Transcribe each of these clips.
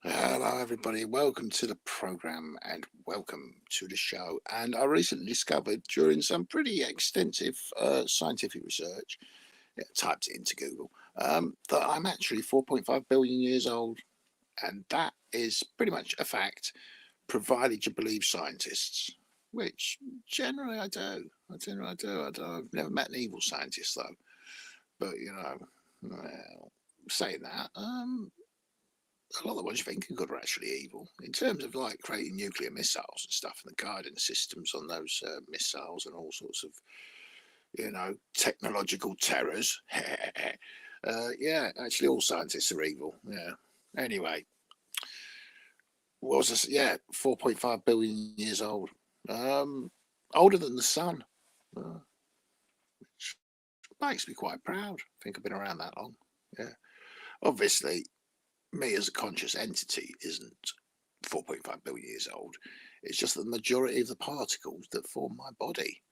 Hello, everybody. Welcome to the program and welcome to the show. And I recently discovered during some pretty extensive scientific research, typed it into Google, that I'm actually 4.5 billion years old. And that is pretty much a fact, provided you believe scientists, which generally I do. I've never met an evil scientist, though. But, well, saying that, a lot of the ones you think are good are actually evil in terms of like creating nuclear missiles and stuff and the guidance systems on those missiles and all sorts of technological terrors. Yeah, actually all scientists are evil. Yeah. Anyway, what was this? Yeah, 4.5 billion years old. Um, Older than the sun. Which makes me quite proud. I think I've been around that long. Yeah. Obviously, me as a conscious entity isn't 4.5 billion years old. It's just the majority of the particles that form my body,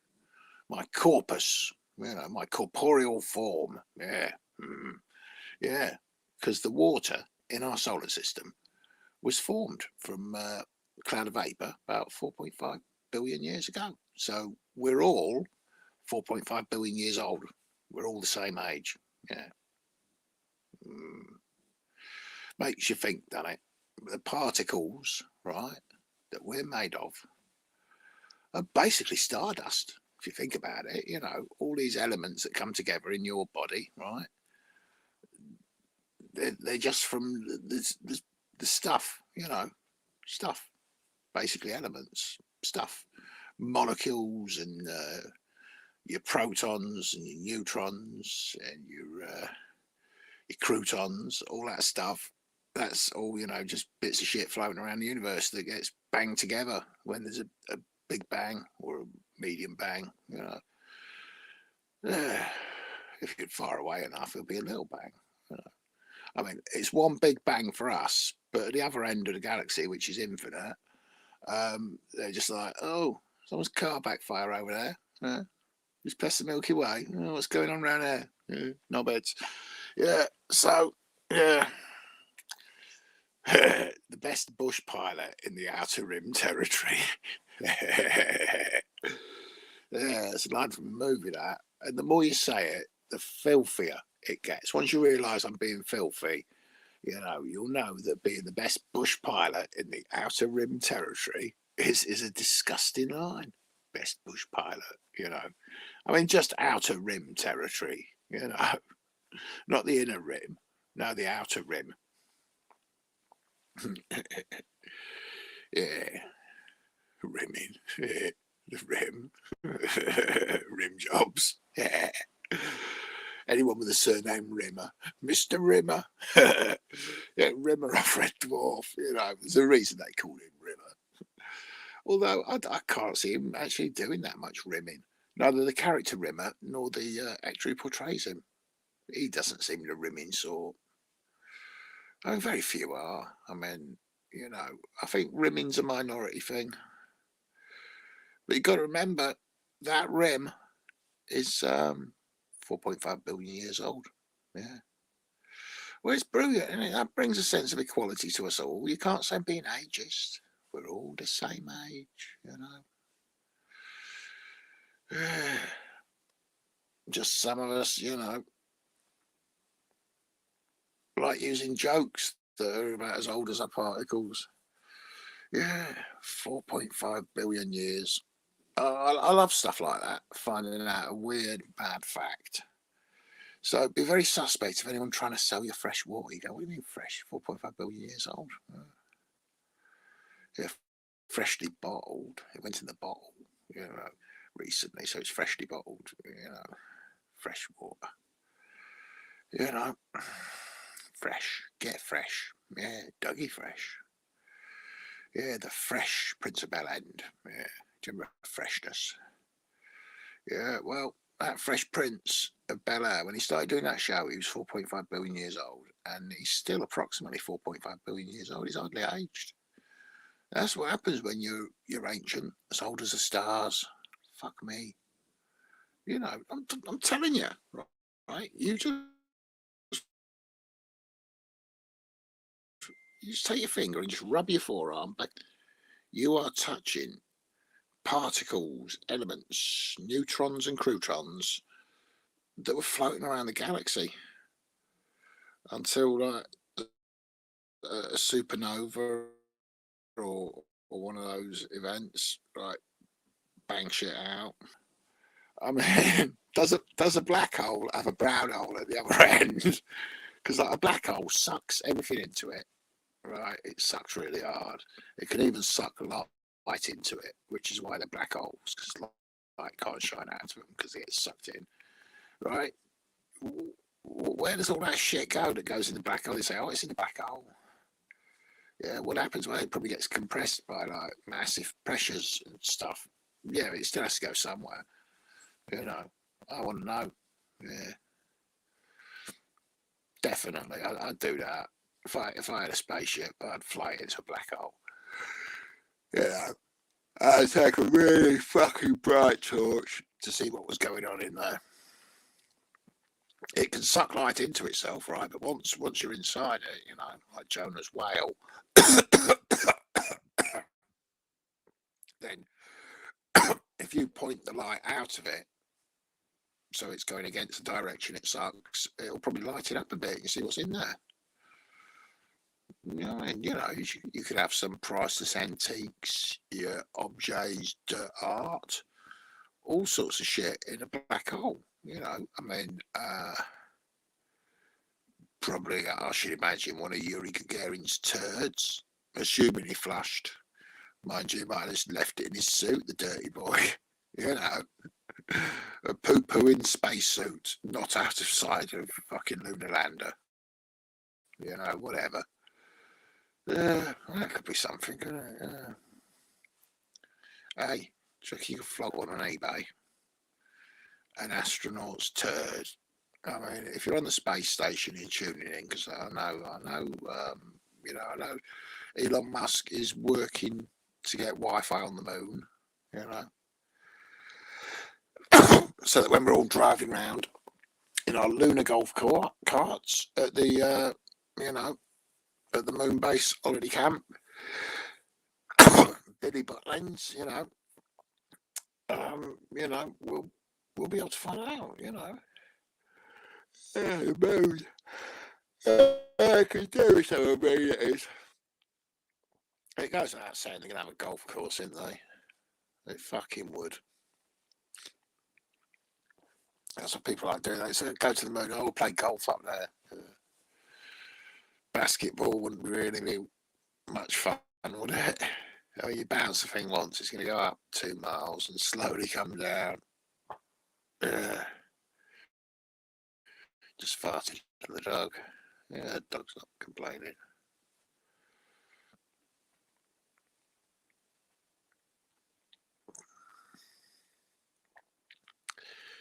my corpus, my corporeal form. Yeah. Yeah. Because the water in our solar system was formed from a cloud of vapor about 4.5 billion years ago. So we're all 4.5 billion years old. We're all the same age. Yeah. Mm. Makes you think, doesn't it? The particles, right, that we're made of are basically stardust. If you think about it, all these elements that come together in your body, right? They're just from the stuff, stuff, basically elements, stuff, molecules, and your protons and your neutrons and your croutons, all that stuff. That's all, just bits of shit floating around the universe that gets banged together when there's a big bang or a medium bang. If you're far away enough, it'll be a little bang. I mean, it's one big bang for us, but at the other end of the galaxy, which is infinite, they're just like, oh, someone's car backfire over there. Just past the Milky Way. Oh, what's going on around there? Knobheads. Yeah. So, yeah. The best bush pilot in the Outer Rim territory. Yeah, it's a line from a movie, that. And the more you say it, the filthier it gets. Once you realise I'm being filthy, you'll know that being the best bush pilot in the Outer Rim territory is a disgusting line. Best bush pilot, I mean, just Outer Rim territory, not the inner rim, no, the Outer Rim. Yeah, rimming, the rim, rim jobs. Yeah. Anyone with a surname Rimmer, Mr. Rimmer. Yeah, Rimmer off Red Dwarf. There's a reason they call him Rimmer. Although I can't see him actually doing that much rimming. Neither the character Rimmer nor the actor who portrays him. He doesn't seem the rimming sort. I mean, very few are. I mean, I think rimming's a minority thing. But you've got to remember that rim is 4.5 billion years old. Yeah. Well, it's brilliant, and that brings a sense of equality to us all. You can't say I'm being ageist. We're all the same age. Just some of us, like using jokes that are about as old as our particles. Yeah, 4.5 billion years. I love stuff like that, finding out a weird, bad fact. So be very suspect if anyone trying to sell you fresh water. You go, what do you mean fresh? 4.5 billion years old. Yeah, freshly bottled. It went in the bottle, recently, so it's freshly bottled. Fresh water. Fresh. Get fresh. Yeah, Dougie Fresh. Yeah, the fresh Prince of Bel End. Yeah, do you remember freshness? Yeah, well, that Fresh Prince of Bel Air, when he started doing that show, he was 4.5 billion years old, and he's still approximately 4.5 billion years old. He's hardly aged. That's what happens when you're ancient, as old as the stars. Fuck me. I'm telling you, right? You just You just take your finger and just rub your forearm, but you are touching particles, elements, neutrons and croutons that were floating around the galaxy until like a supernova or one of those events, like bang shit out. I mean, does a black hole have a brown hole at the other end? Because like a black hole sucks everything into it, right? It sucks really hard. It can even suck light into it, which is why they're black holes, because light can't shine out of them because it gets sucked in, right? Where does all that shit go that goes in the black hole? They say, oh, it's in the black hole. Yeah, what happens? Well, it probably gets compressed by like massive pressures and stuff. Yeah, but it still has to go somewhere. You know, I want to know. Yeah, definitely, I'd do that. If I had a spaceship, I'd fly into a black hole. Yeah, I'd take a really fucking bright torch to see what was going on in there. It can suck light into itself, right? But once you're inside it, you know, like Jonah's whale, then if you point the light out of it, so it's going against the direction it sucks, it'll probably light it up a bit. You see what's in there. You know, and you know, you could have some priceless antiques, your objets, art, all sorts of shit in a black hole. You know, I mean, probably I should imagine one of Yuri Gagarin's turds, assuming he flushed. Mind you, might have just left it in his suit, the dirty boy. You know, a poo-pooing spacesuit, not out of sight of fucking lunar lander. You know, whatever. That could be something, couldn't it? Hey, check you can flog one on eBay. An astronaut's turd. I mean, if you're on the space station, you're tuning in because I know, you know, I know Elon Musk is working to get Wi-Fi on the moon. You know, so that when we're all driving around in our lunar golf carts at the, you know, at the moon base holiday camp, Billy Butlins, you know, we'll be able to find out, you know. The moon. I can tell you how big it is. It goes without saying they're gonna have a golf course, isn't they? They fucking would. That's what people like doing. They say, go to the moon. Oh, we'll play golf up there. Basketball wouldn't really be much fun, would it? I mean, you bounce the thing once, it's going to go up 2 miles and slowly come down. Just farted to the dog. Yeah, the dog's not complaining.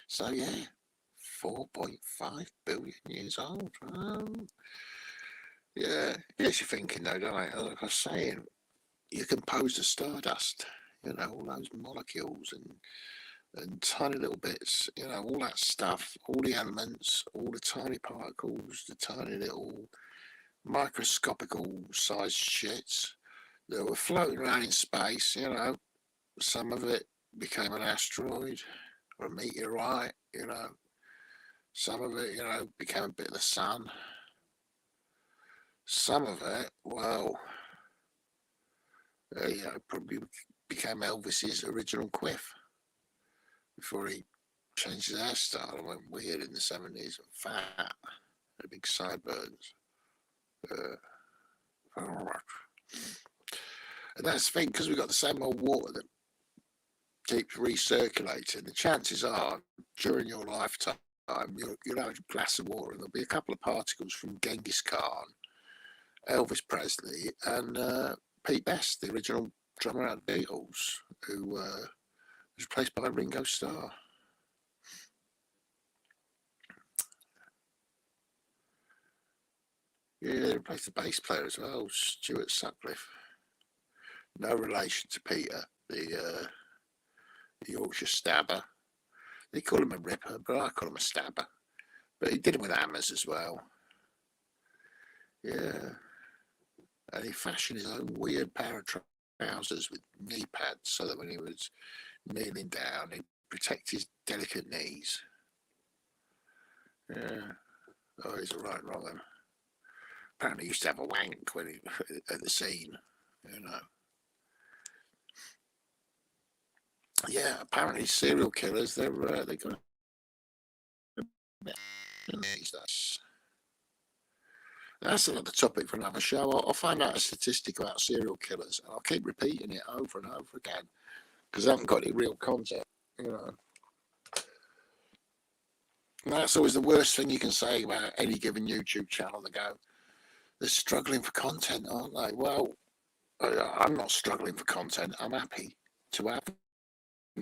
So yeah, 4.5 billion years old. Yeah, yes, you're thinking though, don't you? Like I was saying, you're composed of stardust. You know, all those molecules and tiny little bits. You know, all that stuff, all the elements, all the tiny particles, the tiny little microscopical sized shits that were floating around in space. You know, some of it became an asteroid or a meteorite. You know, some of it, you know, became a bit of the sun. Some of it, well, you know, probably became Elvis's original quiff before he changed his hairstyle and went weird in the 70s and fat, had big sideburns. And that's the thing, because we've got the same old water that keeps recirculating, the chances are during your lifetime you'll have a glass of water and there'll be a couple of particles from Genghis Khan, Elvis Presley, and Pete Best, the original drummer out of the Beatles, who was replaced by Ringo Starr. Yeah, they replaced the bass player as well, Stuart Sutcliffe. No relation to Peter, the Yorkshire stabber. They call him a ripper, but I call him a stabber. But he did it with hammers as well. Yeah. and he fashioned his own weird pair of trousers with knee pads so that when he was kneeling down, he'd protect his delicate knees. Yeah. Oh, he's a right wrong. Apparently, he used to have a wank when he at the scene. You know. Yeah. Apparently, serial killers they're got these days. That's another topic for another show. I'll find out a statistic about serial killers, and I'll keep repeating it over and over again because I haven't got any real content. You know. And that's always the worst thing you can say about any given YouTube channel. They go, they're struggling for content, aren't they? Well, I'm not struggling for content. I'm happy to have.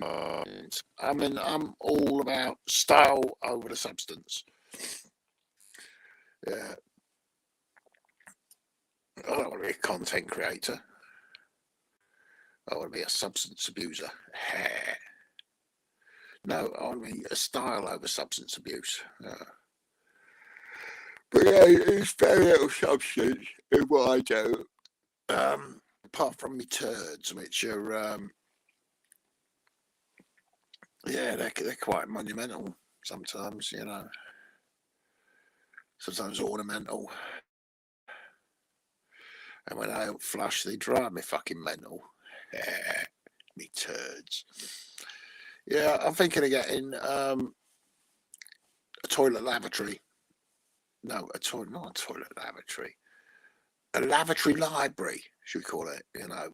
I mean, I'm all about style over the substance. Yeah, I don't want to be a content creator. I want to be a substance abuser. No, I want to be a style over substance abuse. But yeah, it's very little substance in what I do. Apart from me turds, which are yeah, they're quite monumental sometimes, you know. Sometimes ornamental. And when I don't flush, they drive me fucking mental. Me turds. Yeah, I'm thinking of getting a toilet lavatory. No, not a toilet lavatory. A lavatory library, should we call it? You know,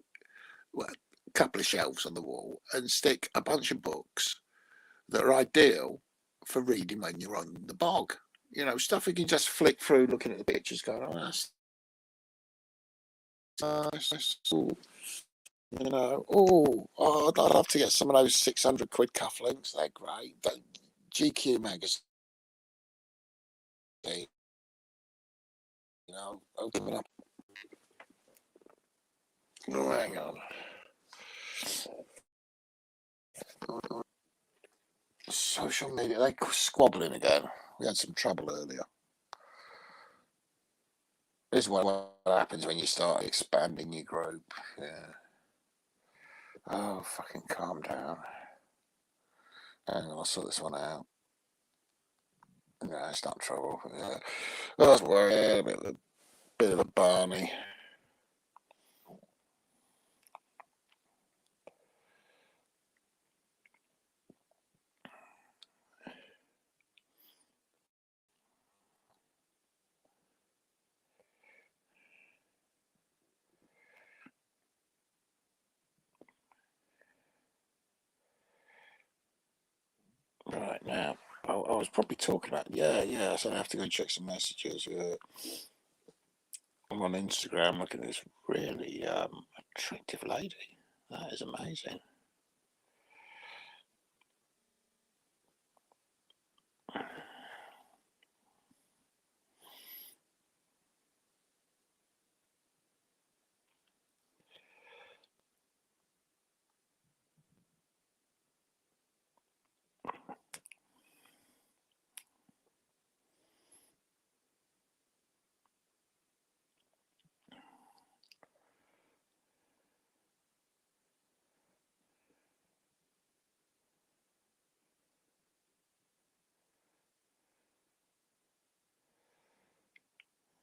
well, a couple of shelves on the wall and stick a bunch of books that are ideal for reading when you're on the bog. You know, stuff you can just flick through looking at the pictures going, oh, that's nice. You know, I'd love to get some of those 600 quid cufflinks. They're great. The GQ magazine, you know, open it up. Oh, hang on. Social media, they're squabbling again. We had some trouble earlier. This is what happens when you start expanding your group. Yeah. Oh, fucking calm down. Hang on, I'll sort this one out. No, it's not trouble. Yeah. I was worried, a bit of a Barney. Right now, I was probably talking about, yeah, so I have to go check some messages. I'm on Instagram looking at this really attractive lady. That is amazing.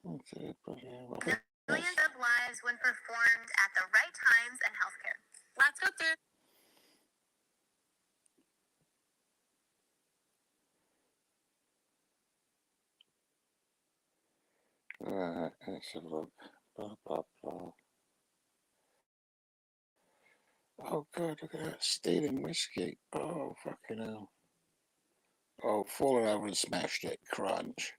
Okay, Millions of lives when performed at the right times and healthcare. Let's go through. Let's have a look. Blah, blah, blah. Oh, God, look at that. Stealing whiskey. Oh, fucking hell. Oh, fallen over and smashed it. Crunch.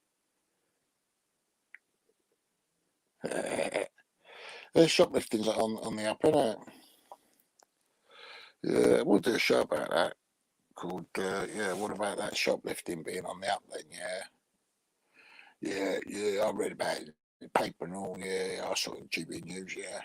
There's shoplifting's on the up, innit? Yeah, we'll do a show about that. Called, what about that shoplifting being on the up then? Yeah, I read about it in the paper and all. Yeah, I saw it in GB News, yeah.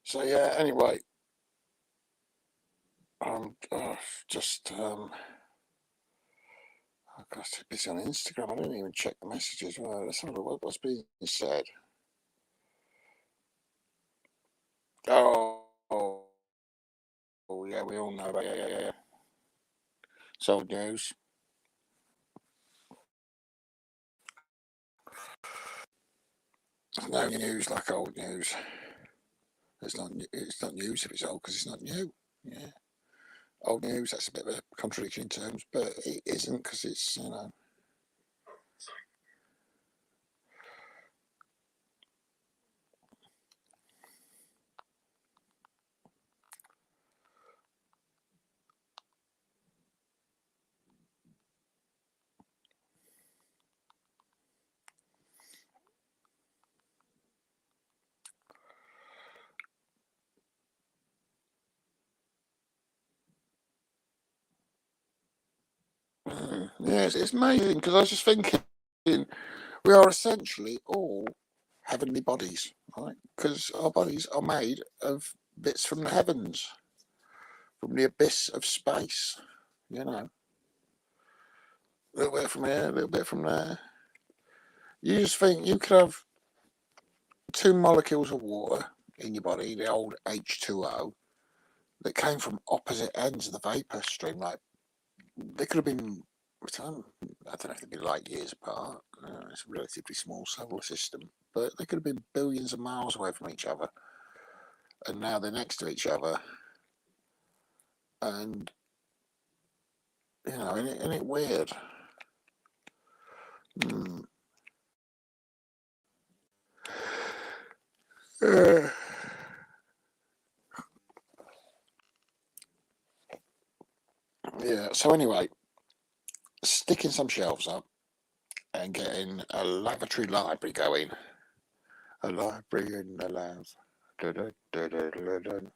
So yeah, anyway, I'm just I got too busy on Instagram. I didn't even check the messages. Right, let's have a look what's being said. Oh, yeah, we all know about yeah. It's old news. There's no news like old news. It's not news if it's old because it's not new. Yeah, old news. That's a bit of a contradiction in terms, but it isn't because it's yes, it's amazing because I was just thinking we are essentially all heavenly bodies, right? Because our bodies are made of bits from the heavens, from the abyss of space. You know, a little bit from here, a little bit from there. You just think you could have 2 molecules of water in your body, the old H2O, that came from opposite ends of the vapor stream. Like they could have been, I don't know if they'd be light years apart. It's a relatively small solar system, but they could have been billions of miles away from each other, and now they're next to each other. And isn't it weird? Mm. Yeah. So anyway, sticking some shelves up and getting a lavatory library going. A library in the lab. Dun, dun, dun, dun, dun, dun.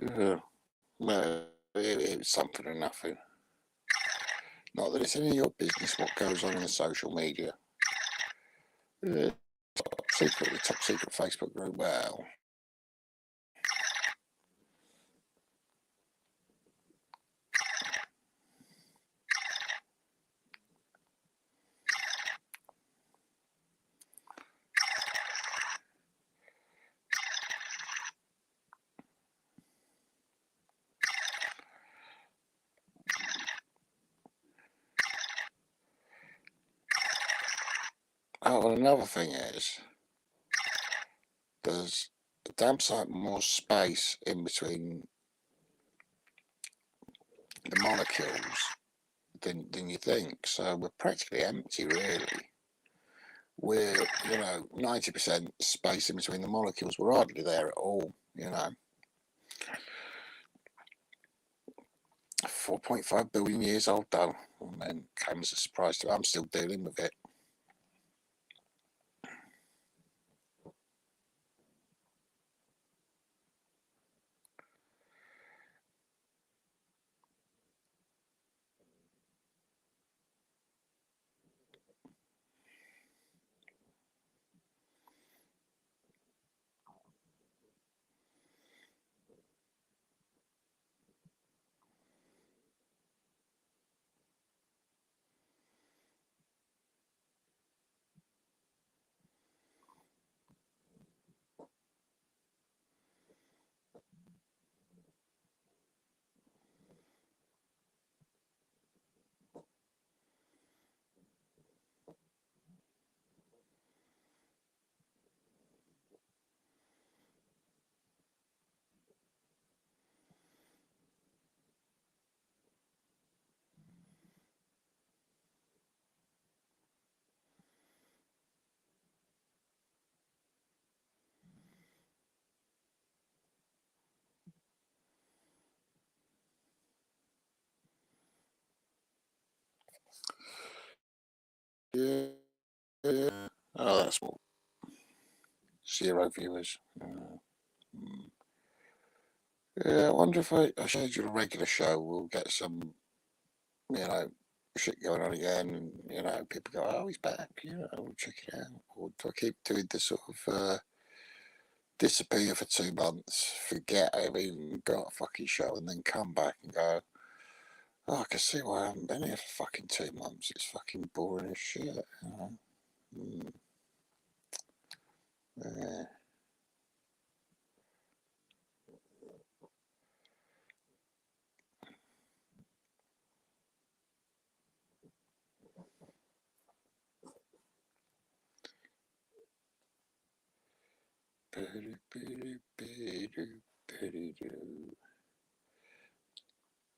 Yeah. Well, it's something or nothing. Not that it's any of your business what goes on in the social media. The top secret Facebook group. Well, another thing is there's a damn sight more space in between the molecules than you think. So we're practically empty, really. We're 90% space in between the molecules. We're hardly there at all. 4.5 billion years old though, and came as a surprise to me. I'm still dealing with it. Yeah. Oh, that's what. 0 viewers. Yeah, I wonder if I schedule a regular show, we'll get some, you know, shit going on again. And, people go, oh, he's back. We'll check it out. Or do I keep doing this sort of disappear for 2 months, forget I've even got a fucking show, and then come back and go, oh, I can see why I haven't been here for fucking 2 months. It's fucking boring as shit. Mm, yeah.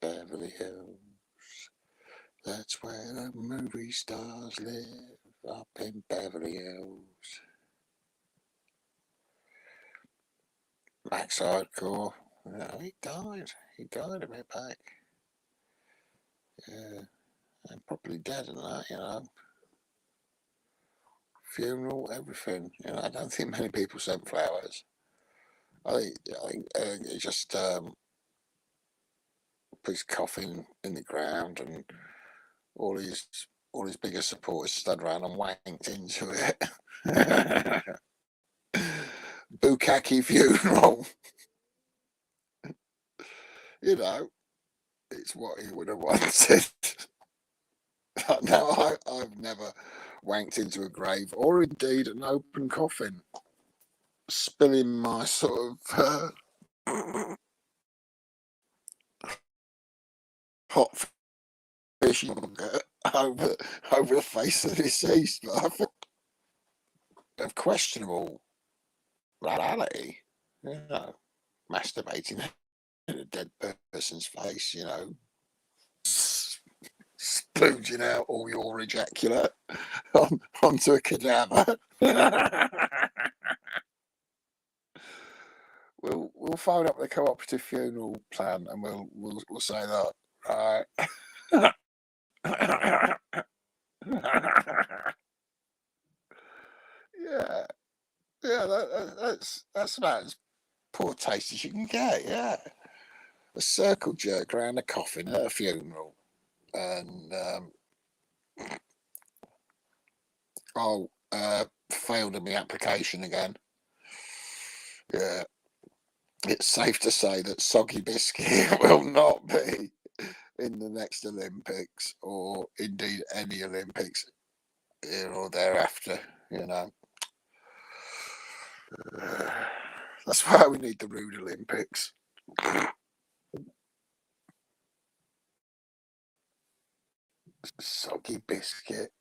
Beverly Hills. That's where the movie stars live, up in Beverly Hills. Max Hardcore. He died. He died a bit back. Yeah, and probably dead and that. Funeral, everything. I don't think many people sent flowers. I think he just put his coffin in the ground, and all his biggest supporters stood around and wanked into it. Bukkake funeral. It's what he would have wanted. No, I've never wanked into a grave, or indeed an open coffin, spilling my sort of hot fish over the face of the deceased, but I thought of questionable morality, masturbating in a dead person's face, splooging out all your ejaculate onto a cadaver. We'll phone up the cooperative funeral plan and we'll say that. Right. Yeah, that's about as poor taste as you can get. Yeah, a circle jerk around a coffin at a funeral, and failed in the application again. Yeah, it's safe to say that Soggy Biscuit will not be in the next Olympics, or indeed any Olympics here or thereafter. That's why we need the Rude Olympics. Soggy Biscuit.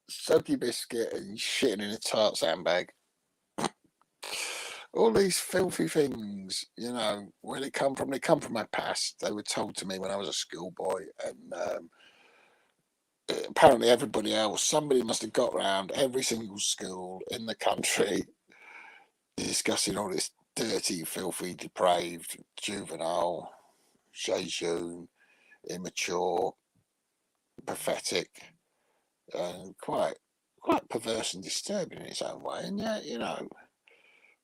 Soggy Biscuit and shitting in a tart sandbag. All these filthy things, where they come from. They come from my past. They were told to me when I was a schoolboy, and apparently everybody else, somebody must have got round every single school in the country discussing all this dirty, filthy, depraved, juvenile, jejune, immature, pathetic, and quite perverse and disturbing in its own way, and yet,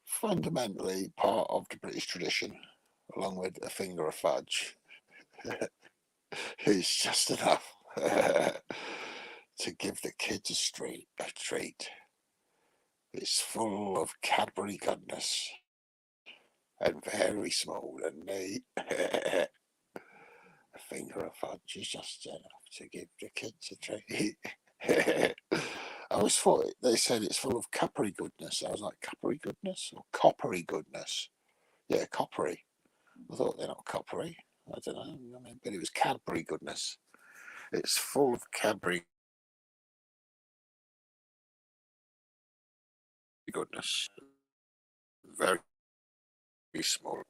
fundamentally part of the British tradition, along with a finger of fudge, is just enough to give the kids a treat. It's full of Cadbury goodness and very small and neat. A finger of fudge is just enough to give the kids a treat. I always thought they said it's full of coppery goodness. I was like, coppery goodness or coppery goodness? Yeah, coppery. I thought they're not coppery. I don't know. But it was Cadbury goodness. It's full of Cadbury goodness. Very small.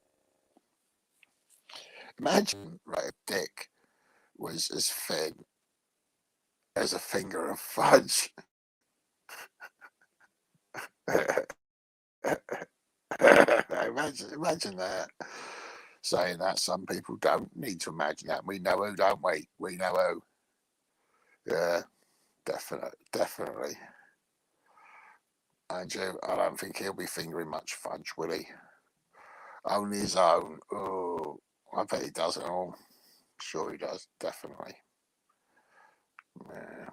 Imagine, right, a dick was as thin as a finger of fudge. Imagine that. saying that some people don't need to imagine that. We know who, don't we? We know who. Yeah, definitely. Andrew, I don't think he'll be fingering much fudge, will he? Only his own. Oh, I bet he does it all. Sure he does, definitely. Yeah.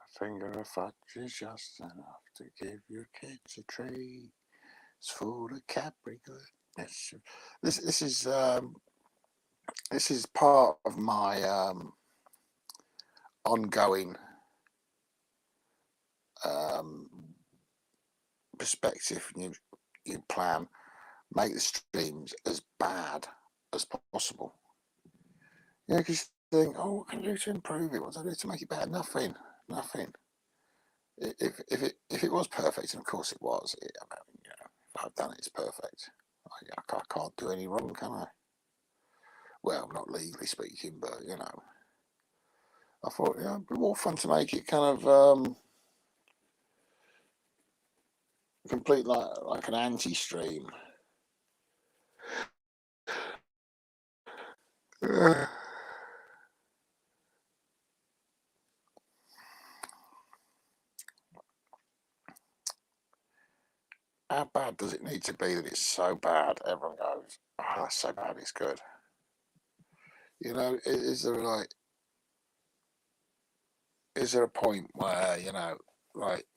A finger of fudge is just enough to give your kids a treat. It's full of Cadbury goodness. This is part of my ongoing um, perspective. You plan, make the streams as bad as possible. Yeah, because you think, oh, what can I do to improve it? What do I do to make it better? Nothing. If it was perfect, and of course it was, if I've done it, it's perfect. I can't do any wrong, can I? Well, not legally speaking, but I thought it'd be more fun to make it kind of complete like an anti-stream. How bad does it need to be that it's so bad? Everyone goes, "Oh, that's so bad, it's good." Is there a point where like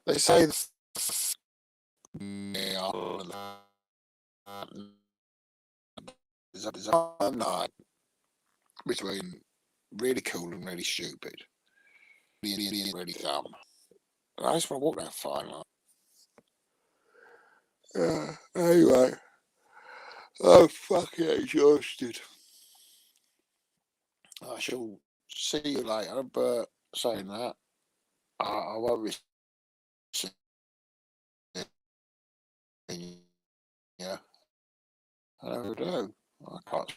they say there's a night between really cool and really stupid, really dumb. And I just want to walk that fine line. Anyway, I'm fucking exhausted. I shall see you later, but saying that, I won't be seeing you. I never do. I can't